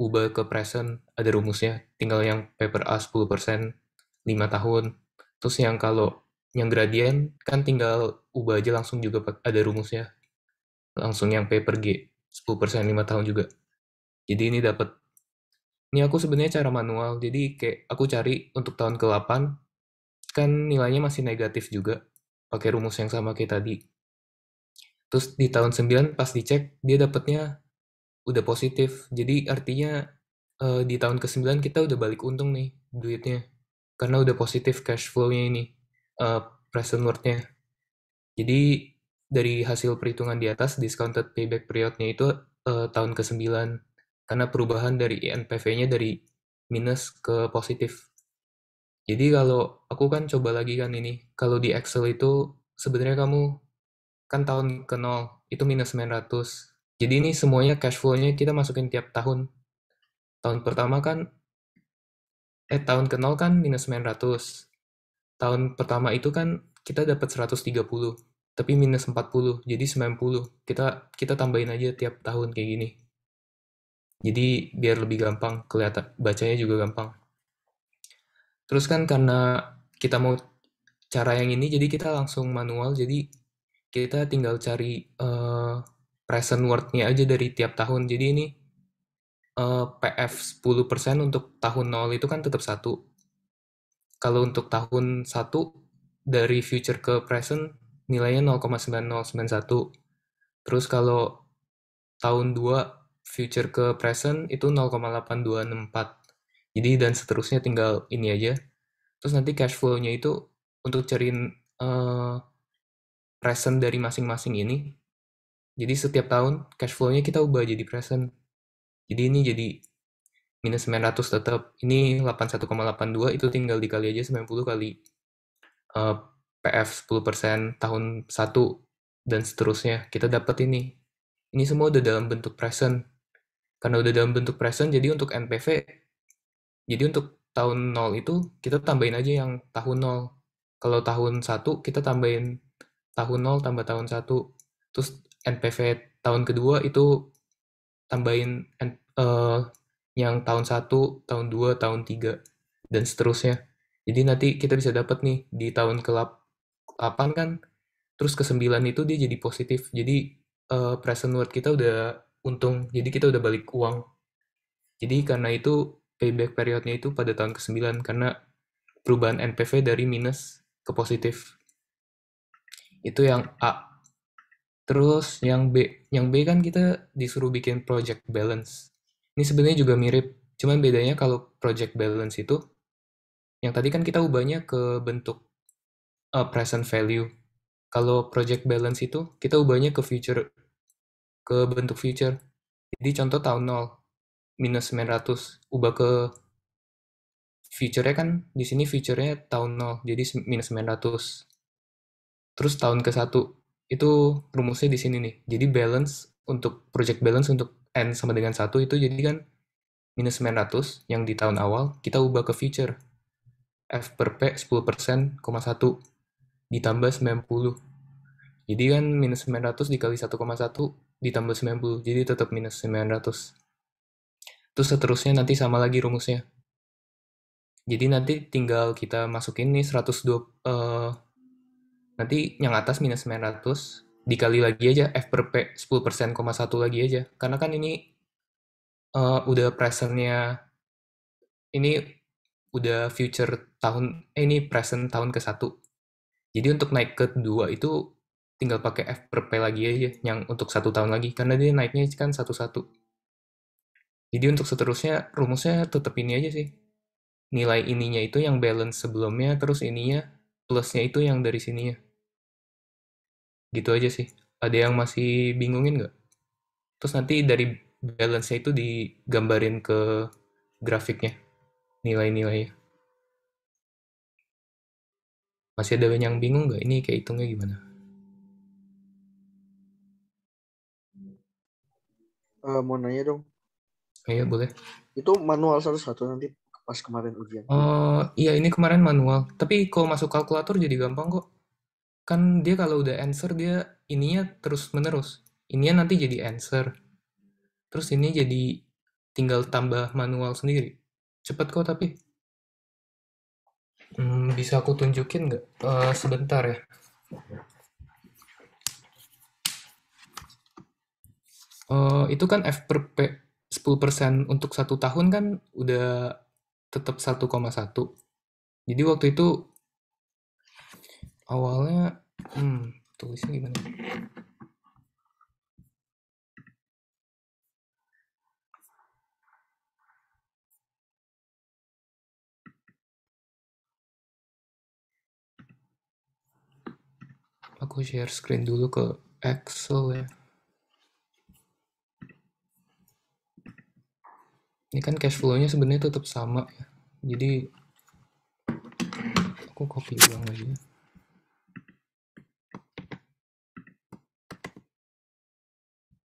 ubah ke present, ada rumusnya. Tinggal yang paper A 10%, 5 tahun. Terus yang kalau yang gradient kan tinggal ubah aja langsung juga ada rumusnya. Langsung yang paper G 10%, 5 tahun juga. Jadi ini dapat. Ini aku sebenarnya cara manual. Jadi kayak aku cari untuk tahun ke-8 kan nilainya masih negatif juga. Pakai rumus yang sama kayak tadi. Terus di tahun 9 pas dicek dia dapatnya udah positif. Jadi artinya di tahun ke-9 kita udah balik untung nih duitnya. Karena udah positif cash flow-nya ini, present worth-nya. Jadi dari hasil perhitungan di atas, discounted payback period-nya itu tahun ke-9. Karena perubahan dari NPV-nya dari minus ke positif. Jadi kalau aku kan coba lagi kan ini, kalau di Excel itu sebenarnya kamu kan tahun ke-0 itu minus 900. Jadi ini semuanya cash flow-nya kita masukin tiap tahun. Tahun pertama kan tahun ke-0 kan minus 900. Tahun pertama itu kan kita dapat 130, tapi minus 40, jadi 90. Kita tambahin aja tiap tahun kayak gini. Jadi biar lebih gampang kelihatan, bacanya juga gampang. Terus kan karena kita mau cara yang ini, jadi kita langsung manual, jadi kita tinggal cari present worth-nya aja dari tiap tahun. Jadi ini PF 10% untuk tahun 0 itu kan tetap 1. Kalau untuk tahun 1 dari future ke present nilainya 0,9091. Terus kalau tahun 2 future ke present itu 0,8264. Jadi dan seterusnya tinggal ini aja. Terus nanti cash flow-nya itu untuk cariin present dari masing-masing ini. Jadi setiap tahun cash flow-nya kita ubah jadi present. Jadi ini jadi minus 900 tetap. Ini 81,82 itu tinggal dikali aja 90 kali PF 10% tahun 1 dan seterusnya. Kita dapat ini. Ini semua udah dalam bentuk present. Karena udah dalam bentuk present, jadi untuk NPV, jadi untuk tahun 0 itu kita tambahin aja yang tahun 0. Kalau tahun 1 kita tambahin tahun 0 tambah tahun 1. Terus NPV tahun kedua itu tambahin yang tahun 1, tahun 2, tahun 3, dan seterusnya. Jadi nanti kita bisa dapat nih di tahun ke-8 kan, terus ke-9 itu dia jadi positif. Jadi present worth kita udah untung, jadi kita udah balik uang. Jadi karena itu payback periodnya itu pada tahun ke-9, karena perubahan NPV dari minus ke positif. Itu yang A. Terus yang B kan kita disuruh bikin project balance. Ini sebenarnya juga mirip, cuman bedanya kalau project balance itu, yang tadi kan kita ubahnya ke bentuk present value. Kalau project balance itu, kita ubahnya ke future, ke bentuk future. Jadi contoh tahun 0, minus 900, ubah ke future-nya kan, di sini future-nya tahun 0, jadi minus 900. Terus tahun ke-1, itu rumusnya di sini nih. Jadi balance, untuk project balance untuk N sama dengan 1 itu jadi kan minus 900 yang di tahun awal, kita ubah ke future. F per P 10%,1 ditambah 90. Jadi kan minus 900 dikali 1,1 ditambah 90. Jadi tetap minus 900. Terus seterusnya nanti sama lagi rumusnya. Jadi nanti tinggal kita masukin nih 120, nanti yang atas minus 900 dikali lagi aja F per P 10%,1 lagi aja. Karena kan ini udah presentnya, ini udah future tahun, ini present tahun ke-1. Jadi untuk naik ke 2 itu tinggal pakai F per P lagi aja yang untuk 1 tahun lagi. Karena dia naiknya kan 1-1. Jadi untuk seterusnya rumusnya tetap ini aja sih. Nilai ininya itu yang balance sebelumnya, terus ininya plusnya itu yang dari sininya. Gitu aja sih. Ada yang masih bingungin nggak? Terus nanti dari balance-nya itu digambarin ke grafiknya, nilai-nilainya. Masih ada yang bingung nggak? Ini kayak hitungnya gimana?
Mau nanya dong.
Iya, boleh.
Itu manual satu-satu nanti pas kemarin ujian.
Iya, ini kemarin manual. Tapi kalau masuk kalkulator jadi gampang kok. Kan dia kalau udah answer, dia ininya terus-menerus. Ininya nanti jadi answer. Terus ini jadi tinggal tambah manual sendiri. Cepet kok tapi. Bisa aku tunjukin nggak? Sebentar ya. Itu kan F per P 10% untuk 1 tahun kan udah tetap 1,1. Jadi waktu itu awalnya, tulisnya gimana? Aku share screen dulu ke Excel ya. Ini kan cash flow-nya sebenarnya tetap sama ya. Jadi aku copy ulang aja.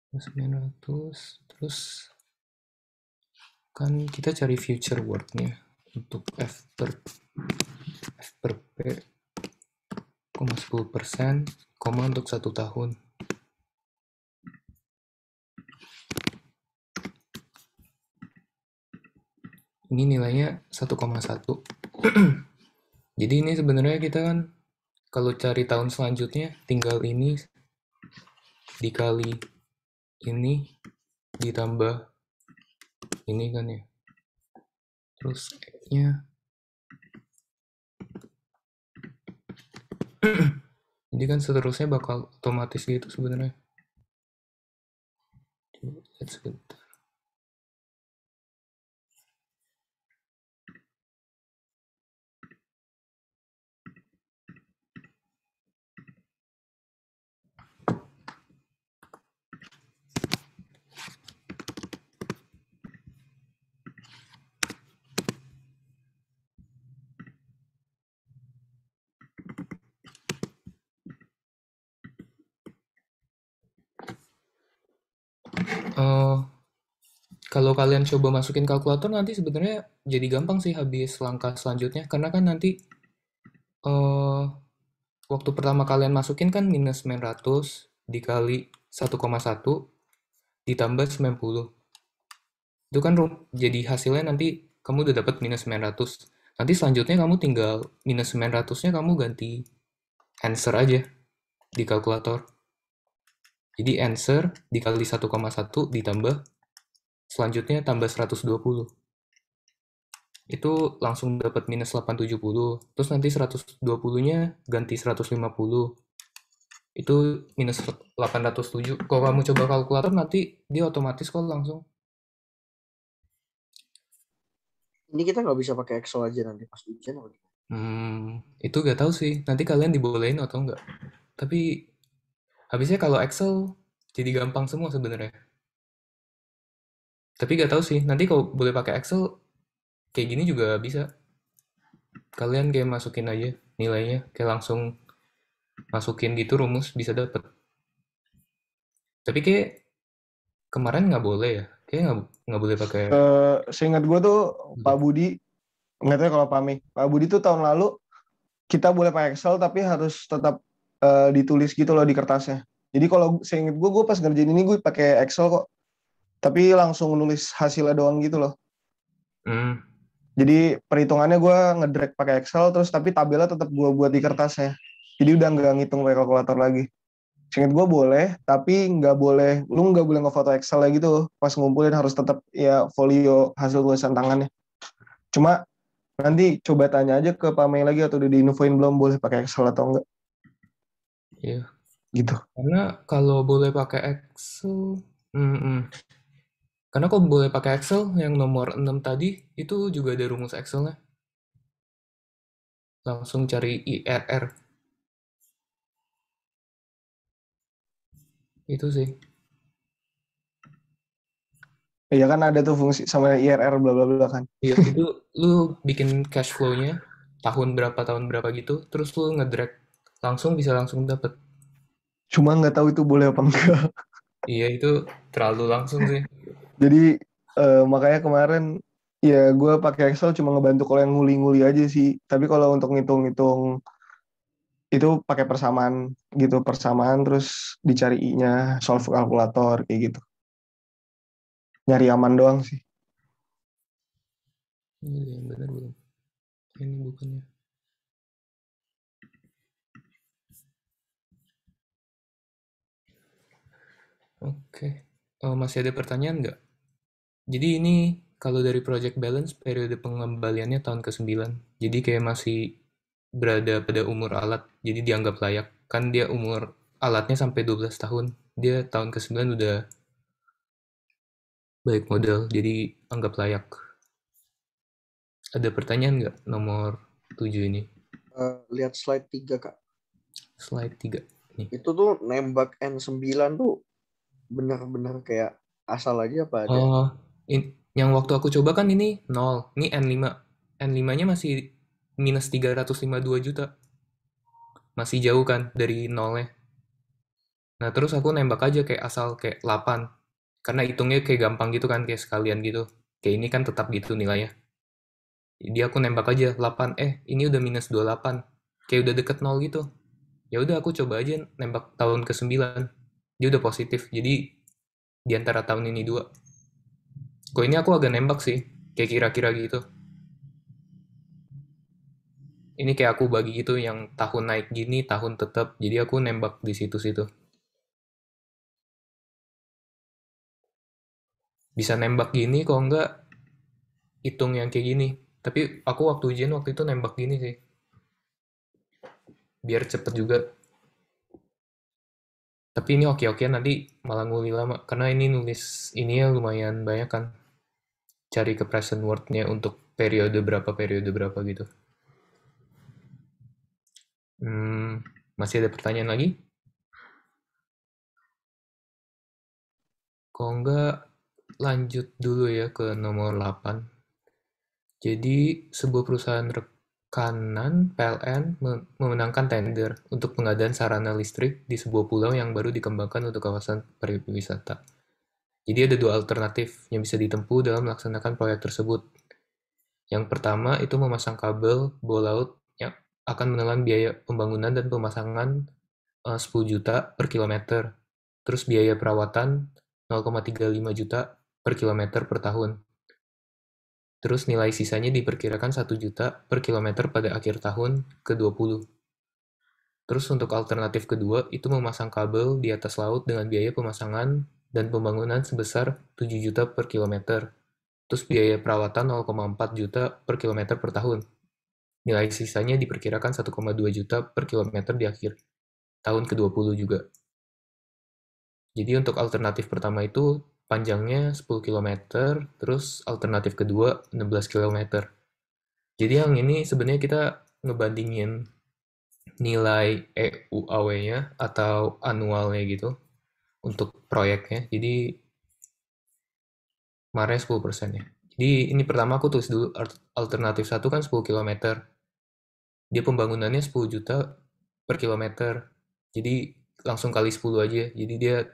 Plus 900, terus kan kita cari future worth-nya untuk F per P, 10%, untuk 1 tahun. Ini nilainya 1,1. Jadi ini sebenarnya kita kan kalau cari tahun selanjutnya tinggal ini dikali ini ditambah ini kan ya. Terus E-nya. Jadi kan seterusnya bakal otomatis gitu sebenarnya. Lihat sebentar. Kalau kalian coba masukin kalkulator nanti sebenarnya jadi gampang sih habis langkah selanjutnya. Karena kan nanti waktu pertama kalian masukin kan minus 900 dikali 1,1 ditambah 90. Itu kan jadi hasilnya nanti kamu udah dapat minus 900. Nanti selanjutnya kamu tinggal minus 900-nya kamu ganti answer aja di kalkulator. Jadi answer dikali 1,1 ditambah selanjutnya tambah 120. Itu langsung dapat minus 870. Terus nanti 120-nya ganti 150. Itu minus 807. Kalau kamu coba kalkulator nanti dia otomatis kok langsung.
Ini kita nggak bisa pakai Excel aja nanti pas ujian atau gimana?
Itu gak tahu sih. Nanti kalian dibolehin atau enggak. Tapi habisnya kalau Excel jadi gampang semua sebenarnya. Tapi gak tahu sih. Nanti kalau boleh pakai Excel kayak gini juga bisa. Kalian kayak masukin aja nilainya, kayak langsung masukin gitu rumus bisa dapet. Tapi kayak kemarin nggak boleh ya. Kayak nggak boleh pakai.
Seingat gue tuh Pak Budi nggak tahu kalau Pak Budi tuh tahun lalu kita boleh pakai Excel tapi harus tetap ditulis gitu loh di kertasnya. Jadi kalau seingat gue pas ngerjain ini gue pakai Excel kok, tapi langsung nulis hasilnya doang gitu loh.
Hmm,
Jadi perhitungannya gue ngedrag pakai Excel terus tapi tabelnya tetap gue buat di kertasnya. Jadi udah nggak ngitung pakai kalkulator lagi. Seingat gue boleh, tapi lu nggak boleh ngefoto Excel gitu. Pas ngumpulin harus tetap ya folio hasil tulisan tangannya. Cuma nanti coba tanya aja ke Pak Mei lagi atau udah diinfoin belum boleh pakai Excel atau enggak
iya.
gitu.
Karena kalau boleh pakai Excel, hmm, hmm. Karena kalau boleh pakai Excel yang nomor 6 tadi, itu juga ada rumus Excelnya. Langsung cari IRR. Itu sih.
Ya kan ada tuh fungsi sama IRR bla bla bla kan.
Iya, itu lu bikin cash flow-nya tahun berapa gitu, terus lu ngedrag langsung bisa langsung dapet.
Cuma nggak tahu itu boleh apa enggak.
Iya, itu terlalu langsung sih.
Jadi makanya kemarin ya gue pakai Excel cuma ngebantu kalau yang nguli-nguli aja sih. Tapi kalau untuk ngitung-ngitung itu pakai persamaan gitu, persamaan terus dicari I-nya, solve kalkulator kayak gitu. Nyari aman doang sih.
Iya, yang benar belum. Ini bukannya. Oke. Masih ada pertanyaan nggak? Jadi ini kalau dari project balance periode pengembaliannya tahun ke-9. Jadi kayak masih berada pada umur alat, jadi dianggap layak. Kan dia umur alatnya sampai 12 tahun. Dia tahun ke-9 udah balik modal, jadi anggap layak. Ada pertanyaan nggak nomor 7 ini?
Lihat slide 3 Kak.
Slide 3. Nih.
Itu tuh nembak N9 tuh benar-benar kayak asal aja apa ada?
Oh, yang waktu aku coba kan ini 0. Ini N5. N5-nya masih minus 352 juta. Masih jauh kan dari nolnya. Nah, terus aku nembak aja kayak asal kayak 8. Karena hitungnya kayak gampang gitu kan, kayak sekalian gitu. Kayak ini kan tetap gitu nilainya. Jadi aku nembak aja 8. Ini udah minus 28. Kayak udah deket 0 gitu. Ya udah aku coba aja nembak tahun ke-9. Dia udah positif. Jadi di antara tahun ini dua. Kok ini aku agak nembak sih. Kayak kira-kira gitu. Ini kayak aku bagi gitu yang tahun naik gini, tahun tetap. Jadi aku nembak di situ-situ. Bisa nembak gini kok enggak hitung yang kayak gini. Tapi aku waktu ujian waktu itu nembak gini sih. Biar cepet juga. Tapi ini oke-oke nanti malah nguli lama. Karena ini nulis ini ya lumayan banyak kan. Cari ke present word-nya untuk periode berapa gitu. Masih ada pertanyaan lagi? Kalau enggak lanjut dulu ya ke nomor 8. Jadi, sebuah perusahaan rekanan PLN memenangkan tender untuk pengadaan sarana listrik di sebuah pulau yang baru dikembangkan untuk kawasan pariwisata. Jadi ada dua alternatif yang bisa ditempuh dalam melaksanakan proyek tersebut. Yang pertama itu memasang kabel bawah laut yang akan menelan biaya pembangunan dan pemasangan 10 juta per kilometer. Terus biaya perawatan 0,35 juta per kilometer per tahun. Terus nilai sisanya diperkirakan 1 juta per kilometer pada akhir tahun ke-20. Terus untuk alternatif kedua, itu memasang kabel di atas laut dengan biaya pemasangan dan pembangunan sebesar 7 juta per kilometer. Terus biaya perawatan 0,4 juta per kilometer per tahun. Nilai sisanya diperkirakan 1,2 juta per kilometer di akhir tahun ke-20 juga. Jadi untuk alternatif pertama itu panjangnya 10 kilometer, terus alternatif kedua 16 kilometer. Jadi yang ini sebenarnya kita ngebandingin nilai EUAW-nya atau annualnya gitu untuk proyeknya. Jadi marnya 10% ya. Jadi ini pertama aku tulis dulu alternatif satu kan 10 kilometer. Dia pembangunannya 10 juta per kilometer. Jadi langsung kali 10 aja. Jadi dia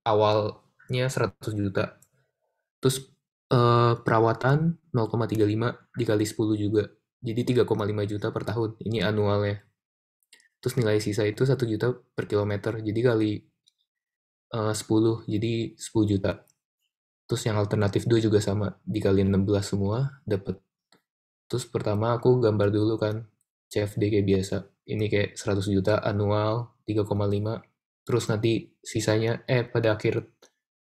awalnya 100 juta. Terus Perawatan 0,35 dikali 10 juga. Jadi 3,5 juta per tahun. Ini annualnya. Terus nilai sisa itu 1 juta per kilometer. Jadi kali 10, jadi 10 juta. Terus yang alternatif 2 juga sama. Dikali 16 semua, dapat. Terus pertama aku gambar dulu kan. CFD kayak biasa. Ini kayak 100 juta annual, 3,5. Terus nanti sisanya, pada akhir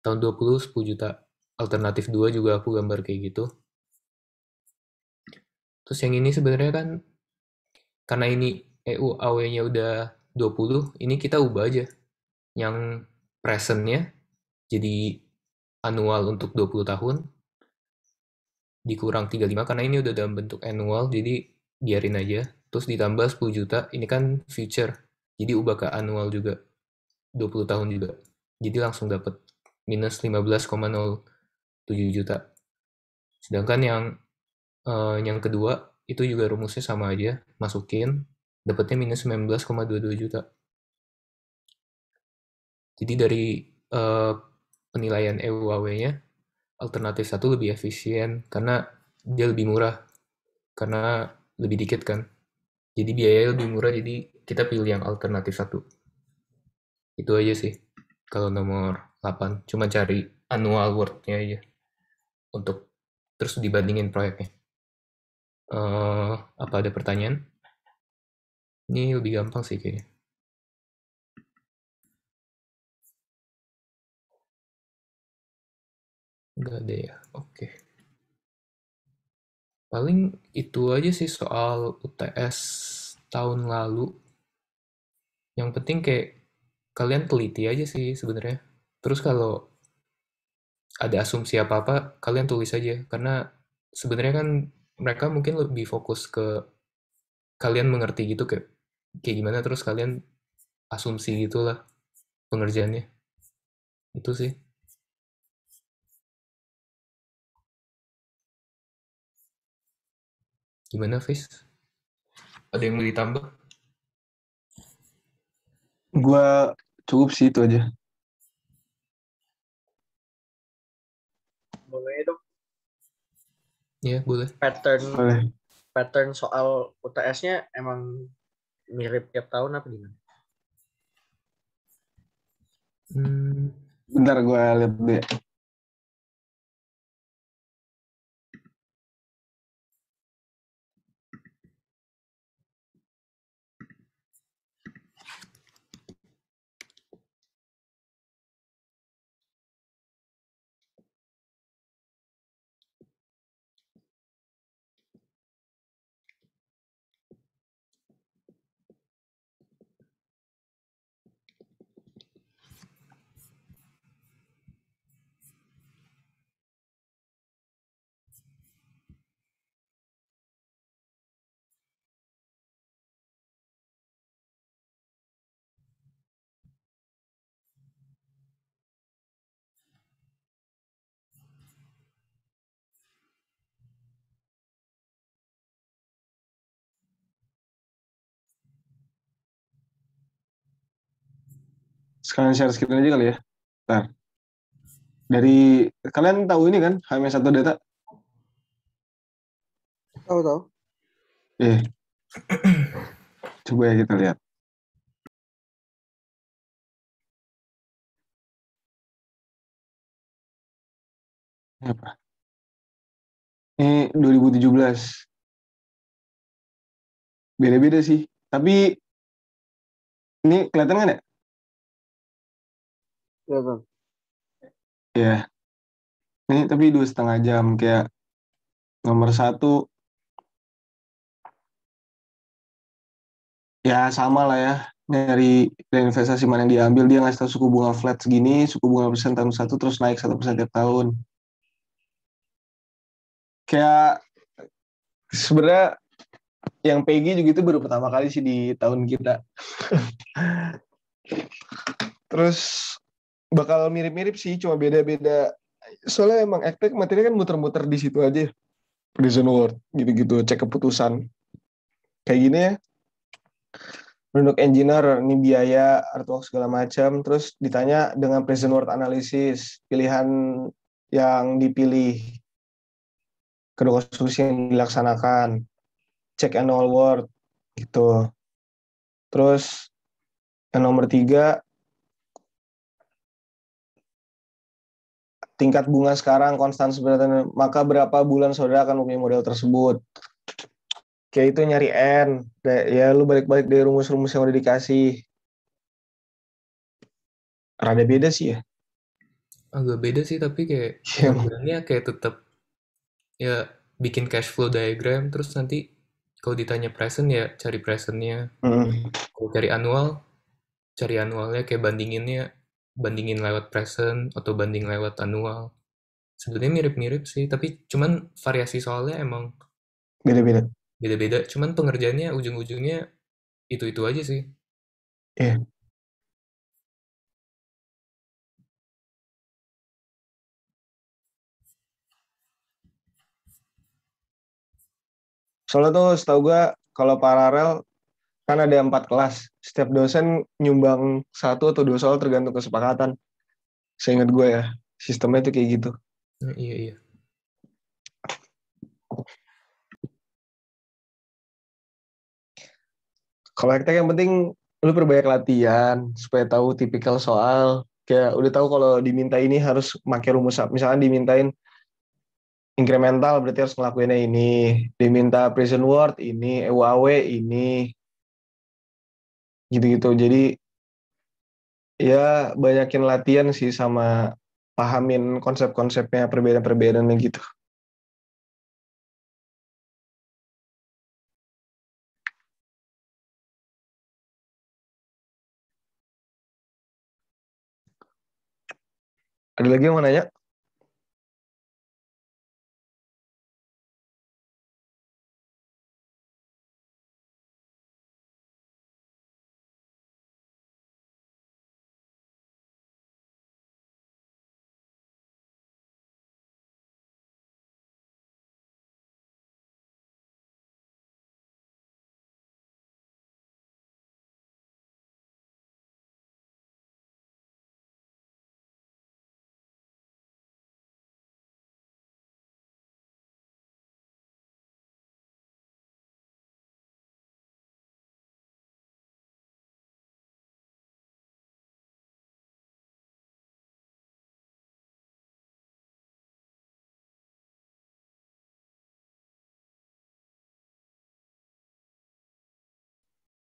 tahun 20, 10 juta. Alternatif 2 juga aku gambar kayak gitu. Terus yang ini sebenarnya kan, karena ini EUAW-nya udah 20, ini kita ubah aja. Yang present-nya jadi annual untuk 20 tahun, dikurang 35, karena ini udah dalam bentuk annual, jadi biarin aja. Terus ditambah 10 juta, ini kan future, jadi ubah ke annual juga, 20 tahun juga. Jadi langsung dapat minus 15,07 juta. Sedangkan yang kedua, itu juga rumusnya sama aja, masukin, dapatnya minus 19,22 juta. Jadi dari penilaian EUAW-nya, alternatif 1 lebih efisien, karena dia lebih murah, karena lebih dikit kan. Jadi biayanya lebih murah, jadi kita pilih yang alternatif 1. Itu aja sih, kalau nomor 8. Cuma cari annual worth-nya aja, untuk terus dibandingin proyeknya. Apa ada pertanyaan? Ini lebih gampang sih kayaknya. Nggak ada ya, oke. Paling itu aja sih soal UTS tahun lalu. Yang penting kayak kalian teliti aja sih sebenarnya. Terus kalau ada asumsi apa-apa, kalian tulis aja. Karena sebenarnya kan mereka mungkin lebih fokus ke kalian mengerti gitu, kayak gimana, terus kalian asumsi gitulah pengerjaannya. Itu sih. Gimana, Fis? Ada yang mau ditambah?
Gua cukup sih itu aja.
Boleh dong
Ya, boleh.
Boleh.
pattern soal UTS-nya emang mirip tiap tahun apa gimana?
Bentar gue lihat deh. Sekalian share screen aja kali ya. Bentar. Dari kalian tahu ini kan HM1 data?
Tahu.
Coba ya kita lihat. Ini apa? Ini 2017. Beda-beda sih. Tapi ini kelihatan kan ya?
Kelihatan.
Ya. Ini tapi 2,5 jam. Kayak nomor 1. Ya sama lah ya. Dari investasi mana yang diambil, dia ngasih tahu suku bunga flat segini, suku bunga persen tahun 1 terus naik 1% tiap tahun. Kayak sebenarnya yang PG juga itu baru pertama kali sih di tahun kita. Terus bakal mirip-mirip sih, cuma beda-beda. Soalnya emang ektek materi kan muter-muter di situ aja. Prison World, gitu-gitu, cek keputusan. Kayak gini ya. Untuk engineer, ini biaya, artwork segala macam. Terus ditanya dengan Prison World Analysis, pilihan yang dipilih kedua konstruksi yang dilaksanakan, check annual work gitu. Terus yang nomor 3, tingkat bunga sekarang konstan sebenarnya, maka berapa bulan saudara akan mempunyai modal tersebut. Kayak itu nyari N. Ya lu balik-balik dari rumus-rumus yang udah dikasih. Rada beda sih ya.
Agak beda sih, tapi kayak
Iya,
pengerjaannya kayak tetap ya bikin cash flow diagram, terus nanti kalau ditanya present ya cari presentnya. Kalau cari annualnya kayak bandingin lewat present atau banding lewat annual. Sebenarnya mirip-mirip sih, tapi cuman variasi soalnya emang
beda-beda.
beda-beda. Cuman pengerjaannya ujung-ujungnya itu-itu aja sih.
Iya. Soalnya tuh setahu gue kalau paralel kan ada 4 kelas. Setiap dosen nyumbang 1 atau 2 soal tergantung kesepakatan. Seingat gue ya, sistemnya tuh kayak gitu.
Nah, iya, iya.
Kalau ektek yang penting lu perbanyak latihan supaya tahu tipikal soal. Kayak udah tahu kalau diminta ini harus pakai rumus apa. Misalnya dimintain incremental berarti harus ngelakuinnya ini. Diminta present word ini, EWAW ini. Gitu-gitu. Jadi ya banyakin latihan sih sama pahamin konsep-konsepnya, perbedaan-perbedaannya gitu. Ada lagi yang mau nanya?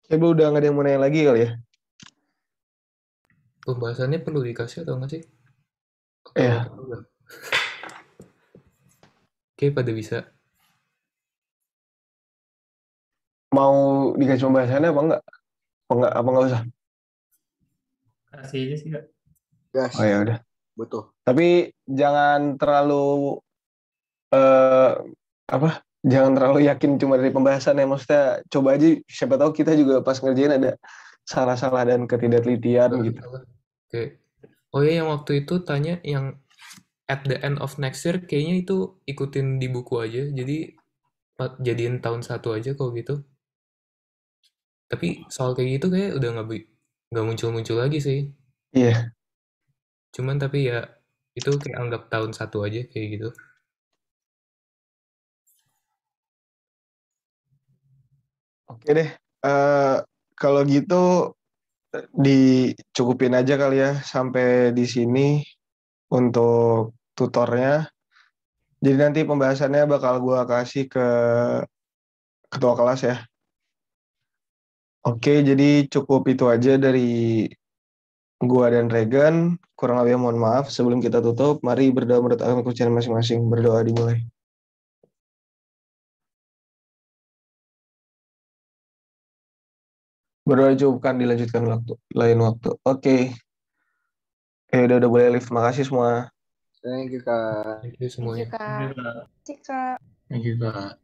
Coba udah nggak ada yang mau nanya lagi kali ya?
Pembahasannya perlu dikasih atau nggak sih?
Iya.
Atau enggak? Oke, pada bisa.
Mau dikasih pembahasannya apa enggak? Apa enggak usah?
Kasih aja sih, Kak.
Gas.
Oh ya udah.
Betul.
Tapi jangan terlalu eh, apa? Jangan terlalu yakin cuma dari pembahasan ya. Maksudnya coba aja, siapa tahu kita juga pas ngerjain ada salah-salah dan ketidaktelitian gitu.
Oke. Oh ya, yang waktu itu tanya yang at the end of next year, kayaknya itu ikutin di buku aja. Jadi jadiin tahun 1 aja kalau gitu. Tapi soal kayak gitu kayak udah nggak muncul-muncul lagi sih.
Iya.
Cuman tapi ya itu kayak anggap tahun 1 aja kayak gitu.
Oke deh. Eh, Kalau gitu dicukupin aja kali ya sampai di sini untuk tutornya. Jadi nanti pembahasannya bakal gua kasih ke ketua kelas ya. Oke, jadi cukup itu aja dari gua dan Regan. Kurang lebih mohon maaf. Sebelum kita tutup, mari berdoa menurut agama kepercayaan masing-masing. Berdoa dimulai. Berdoa cukupkan dilanjutkan waktu lain waktu. Oke. Udah boleh live. Makasih semua.
Thank you, Kak.
Thank you
Thank you,
semuanya.
Kak. Cika.
Thank you, Kak.